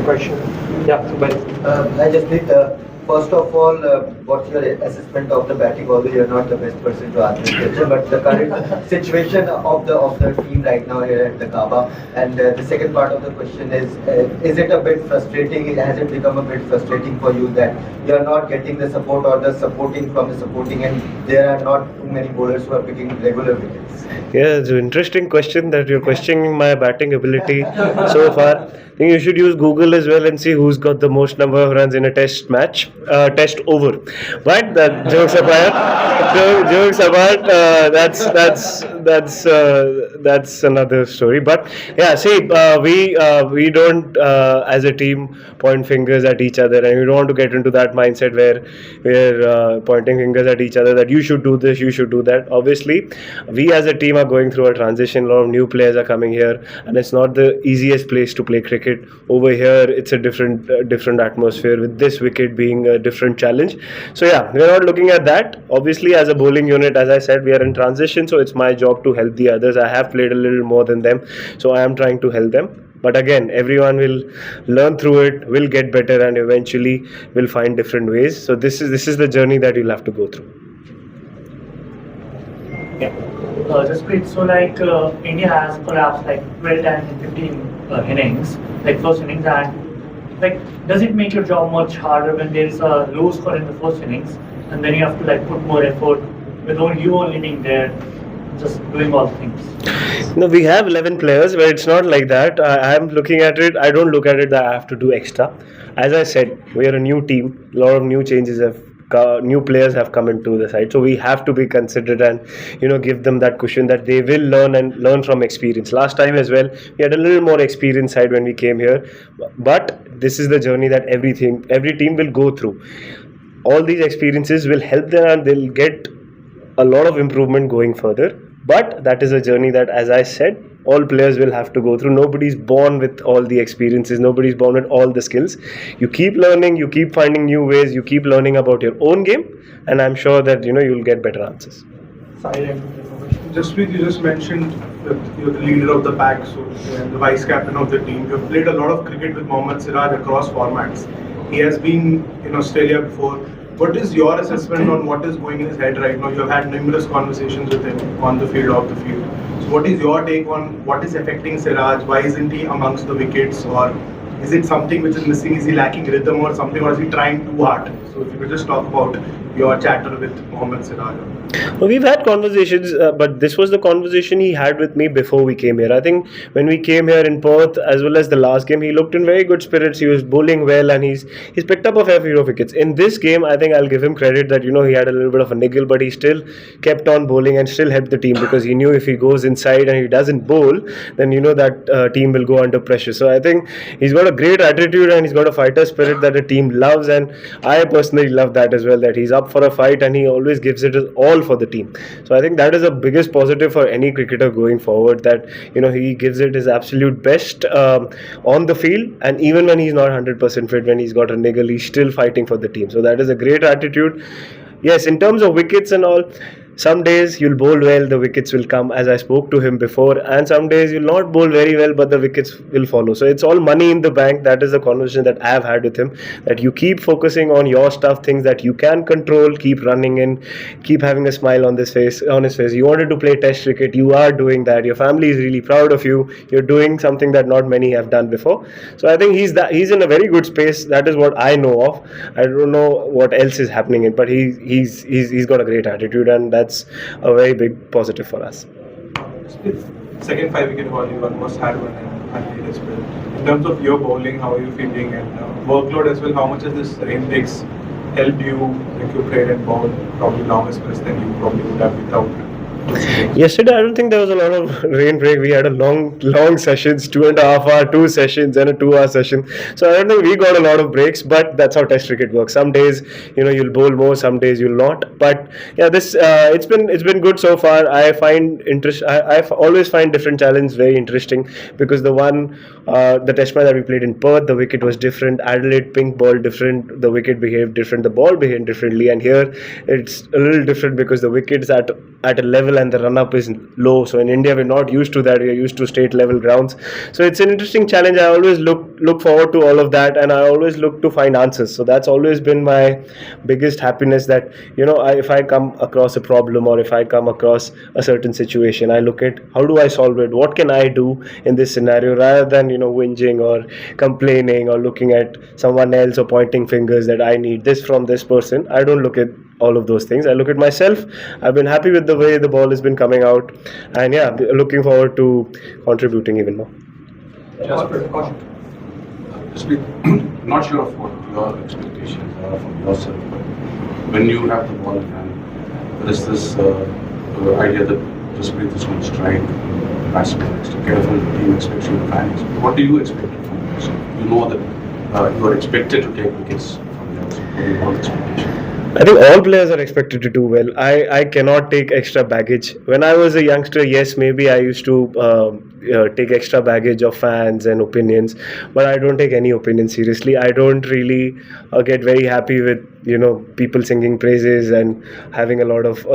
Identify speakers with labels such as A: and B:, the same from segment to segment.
A: Question. Yeah, Subhai.
B: Hi, Jasprit. First of all, what's your assessment of the batting? Although you're not the best person to answer this question, but the current situation of the team right now here at the Gabba. And the second part of the question is it a bit frustrating? Has it become a bit frustrating for you that you're not getting the support or the supporting from the supporting, and there are not too many bowlers who are picking regular wickets?
C: Yeah, it's an interesting question that you're questioning my batting ability so far. I think you should use Google as well and see who's got the most number of runs in a test match, test over. But jokes apart, jokes apart. That's another story. But yeah, see, we don't as a team point fingers at each other, and we don't want to get into that mindset where we're pointing fingers at each other that you should do this, you should do that. Obviously, we as a team are going through a transition. A lot of new players are coming here, and it's not the easiest place to play cricket. Over here, it's a different atmosphere, with this wicket being a different challenge. So yeah, we're not looking at that. Obviously, as a bowling unit, as I said, we are in transition, so it's my job to help the others. I have played a little more than them, so I am trying to help them. But again, everyone will learn through it, will get better, and eventually will find different ways. So this is the journey that you'll have to go through.
D: Yeah. Jasprit, so India has perhaps 12 times in 15 innings, first innings, and does it make your job much harder when there is a low score in the first innings, and then you have to put more effort with only being there, just doing all the things?
C: No, we have 11 players, but it's not like that. I'm looking at it. I don't look at it that I have to do extra. As I said, we are a new team. A lot of new changes new players have come into the side, so we have to be considerate and give them that cushion that they will learn from experience. Last time as well, we had a little more experience side when we came here, but this is the journey that every team will go through. All these experiences will help them, and they'll get a lot of improvement going further. But that is a journey that, as I said, all players will have to go through. Nobody's born with all the experiences. Nobody's born with all the skills. You keep learning, you keep finding new ways, you keep learning about your own game, and I'm sure that you'll get better answers.
E: Jasprit, you just mentioned that you're the leader of the pack, so and the vice captain of the team. You've played a lot of cricket with Mohammad Siraj across formats. He has been in Australia before. What is your assessment on what is going in his head right now? You have had numerous conversations with him on the field, off the field. So what is your take on what is affecting Siraj? Why isn't he amongst the wickets? Or is it something which is missing? Is he lacking rhythm or something? Or is he trying too hard? So if you could just talk about your chatter with Mohammad Siraj.
C: Well, we've had conversations, but this was the conversation he had with me before we came here. I think when we came here in Perth, as well as the last game, he looked in very good spirits. He was bowling well, and he's picked up a fair few wickets. In this game, I think I'll give him credit that he had a little bit of a niggle, but he still kept on bowling and still helped the team, because he knew if he goes inside and he doesn't bowl, then that team will go under pressure. So I think he's got a great attitude, and he's got a fighter spirit that the team loves, and I personally love that as well, that he's up for a fight and he always gives it his all for the team. So I think that is the biggest positive for any cricketer going forward, that he gives it his absolute best on the field, and even when he's not 100% fit, when he's got a niggle, he's still fighting for the team. So that is a great attitude. Yes, in terms of wickets and all, some days you'll bowl well, the wickets will come, as I spoke to him before, and some days you'll not bowl very well, but the wickets will follow. So it's all money in the bank. That is the conversation that I've had with him, that you keep focusing on your stuff, things that you can control, keep running in, keep having a smile on his face. You wanted to play test cricket, you are doing that. Your family is really proud of you. You're doing something that not many have done before. So I think he's in a very good space. That is what I know of. I don't know what else is happening in, but he's got a great attitude, and that's a very big positive for us.
E: Second 5-wicket haul, you almost had one and played as well. In terms of your bowling, how are you feeling, and workload as well? How much has this rain breaks helped you? Like you played and bowled probably longer spells than you probably would have without.
C: Yesterday, I don't think there was a lot of rain break. We had a long sessions, 2.5 hour, 2 sessions, and a 2-hour session. So I don't think we got a lot of breaks, but that's how Test cricket works. Some days, you'll bowl more, some days you'll not. But yeah, this it's been good so far. I find I always find different challenges very interesting, because the Test match that we played in Perth, the wicket was different. Adelaide, pink ball different. The wicket behaved different. The ball behaved differently, and here it's a little different because the wicket's at a level and the run-up is low. So in India, we're not used to that. We're used to state-level grounds. So it's an interesting challenge. I always look forward to all of that, and I always look to find answers. So that's always been my biggest happiness, that if I come across a problem, or if I come across a certain situation, I look at how do I solve it, what can I do in this scenario, rather than whinging or complaining or looking at someone else or pointing fingers that I need this from this person. I don't look at all of those things. I look at myself. I've been happy with the way the ball has been coming out, and yeah, looking forward to contributing even more.
F: Jasprit, not sure of what your expectations are from yourself, but when you have the ball in hand, there is this idea that Jasprit is going to strike, batsman extra careful, the team expects you, the fans. What do you expect from yourself? You know that you are expected to take wickets from yourself. What do you want expectation?
C: I think all players are expected to do well. I cannot take extra baggage. When I was a youngster, yes, maybe I used to take extra baggage of fans and opinions, but I don't take any opinion seriously. I don't really get very happy with people singing praises and having a lot of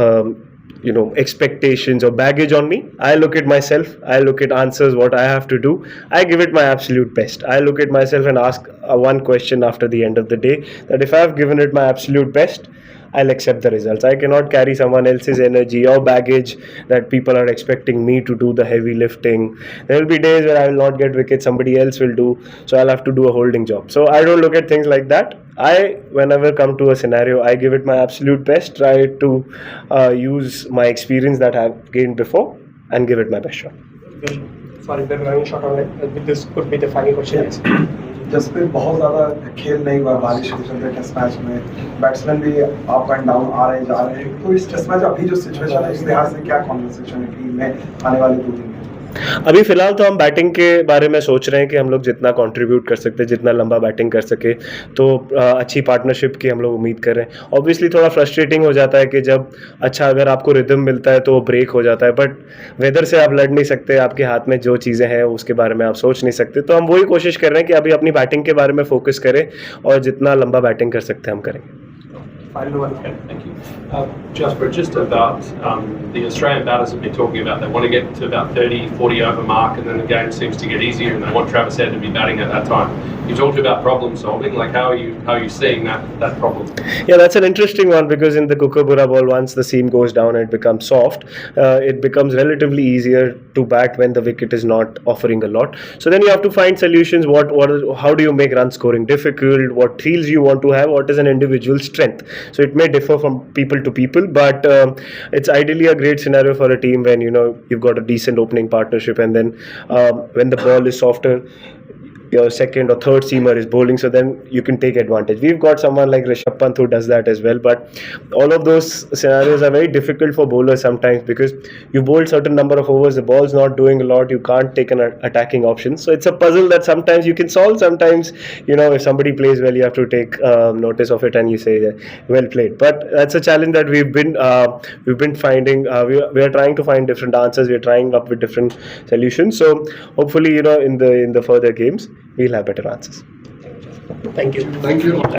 C: expectations or baggage on me. I look at myself, I look at answers, what I have to do. I give it my absolute best. I look at myself and ask one question after the end of the day, that if I have given it my absolute best, I'll accept the results. I cannot carry someone else's energy or baggage that people are expecting me to do the heavy lifting. There will be days where I will not get wickets, somebody else will do, so I'll have to do a holding job. So I don't look at things like that. Whenever come to a scenario, I give it my absolute best, try to use my experience that I've gained before and give it my best shot.
A: Sorry, we're running short on it. This could be the final question. Yes.
G: Jasprit, बहुत ज़्यादा खेल नहीं हुआ, बारिश के चलते test match में batsman भी अप एंड डाउन आ रहे जा रहे हैं, तो इस टेस्ट मैच अभी जो सिचुएशन है, इस लिहाज से क्या कॉन्वर्सेशन है टीम में आने वाले 2 दिन में?
C: अभी फिलहाल तो हम बैटिंग के बारे में सोच रहे हैं कि हम लोग जितना कंट्रीब्यूट कर सकते हैं, जितना लंबा बैटिंग कर सके, तो अच्छी पार्टनरशिप की हम लोग उम्मीद कर रहे हैं. ऑब्वियसली थोड़ा फ्रस्ट्रेटिंग हो जाता है कि जब अगर आपको रिदम मिलता है तो वो ब्रेक हो जाता है, बट वेदर से आप लड़ नहीं सकते, आपके हाथ में जो चीज़ें हैं उसके बारे में आप सोच नहीं सकते. तो हम वही कोशिश कर रहे हैं कि अभी अपनी बैटिंग के बारे में फोकस करें और जितना लंबा बैटिंग कर सकते हैं हम करेंगे.
A: Final one.
H: Okay, thank you. Jasprit, just about the Australian batters have been talking about they want to get to about 30, 40 over mark, and then the game seems to get easier and they want Travis Head to be batting at that time. You talked about problem solving, like how are you seeing that problem?
C: Yeah, that's an interesting one, because in the Kookaburra ball, once the seam goes down and it becomes soft, it becomes relatively easier to bat when the wicket is not offering a lot. So then you have to find solutions. How do you make run scoring difficult? What fields you want to have? What is an individual strength? So it may differ from people to people, but it's ideally a great scenario for a team when you've got a decent opening partnership, and then when the ball is softer, your second or third seamer is bowling, so then you can take advantage. We've got someone like Rishabh Pant who does that as well, but all of those scenarios are very difficult for bowlers sometimes, because you bowl certain number of overs, the ball's not doing a lot, you can't take an attacking option. So it's a puzzle that sometimes you can solve, sometimes if somebody plays well, you have to take notice of it and you say well played. But that's a challenge that we've been finding. We are trying to find different answers, we are trying up with different solutions. So hopefully in the further games we'll have better answers.
A: Thank you.
F: Thank you.